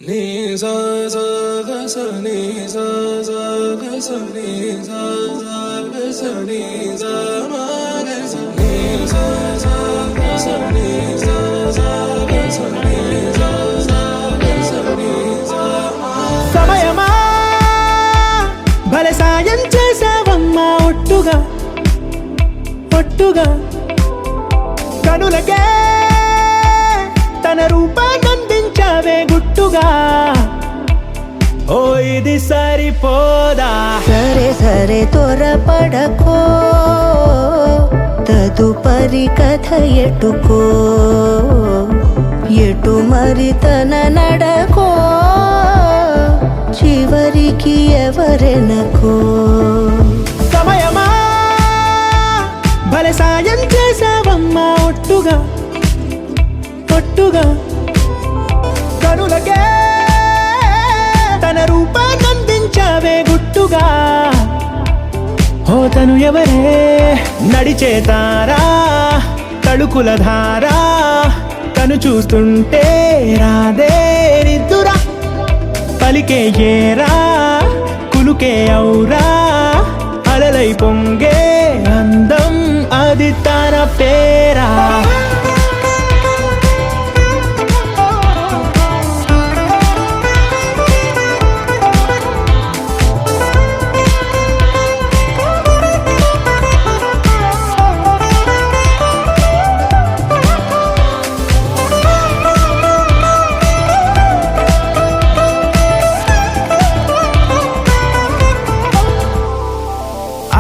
Ni sa sa ga sa ni sa sa ga sa ni sa sa ga sa ni sa ma ga sa ni sa sa ga sa ni sa sa ga sa ni sa sa ga sa ni sa ma సమయమా భలే సాయం చేసావమ్మా ఒట్టుగా ఒట్టుగా కనులకే తన రూపాన్నందించావే గుట్టుగా ఓ ఇది సరిపోదా సరే సరే త్వరపడకో తదుపరి కథ ఎటుకో ఎటు మరి తన నడకో చివరికి ఎవరెనకో సమయమా భలే సాయం చేసావమ్మా ఒట్టుగా ఒట్టుగా కనులకే తన రూపాన్నందించావే గుట్టుగా ఓ తను ఎవరే నడిచే తారా తడుకుల ధారా తను చూస్తుంటే రాదే నిద్దురా పలికే ఏరా కులుకే ఔరా అలలై పొంగే అందం అది తన పేరా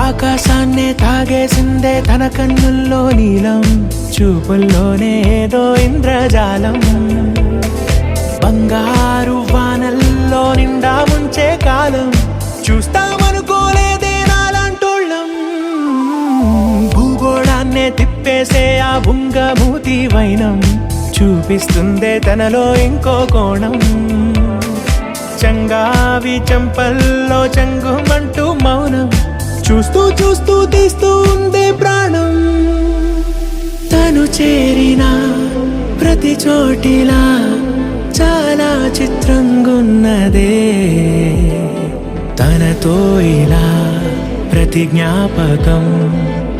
ఆకాశాన్నే తాగేసిందే తన కన్నుల్లో నీలం చూపుల్లోనే ఏదో ఇంద్రజాలం బంగారు వానల్లో నిండా ముంచే కాలం చూస్తామనుకోలేదే నాలాంటోళ్ళం భూగోళాన్నే తిప్పేసే ఆ బుంగమూతి వైనం చూపిస్తుందే తనలో ఇంకో కోణం చంగావి చంపల్లో చంగుమంటూ మౌనం చూస్తూ చూస్తూ తీస్తూ ఉందే ప్రాణం తను చేరిన ప్రతి చోటిలా చాలా చిత్రంగున్నదే తనతో ఇలా ప్రతి జ్ఞాపకం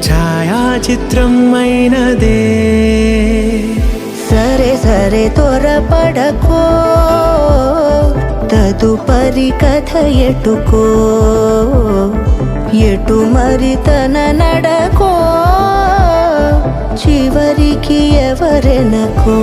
ఛాయాచిత్రం అయినదే సరే సరే త్వరపడకో తదుపరి కథ ఎటుకో ఎటు మరి తన నడకో చివరికి ఎవరెనకో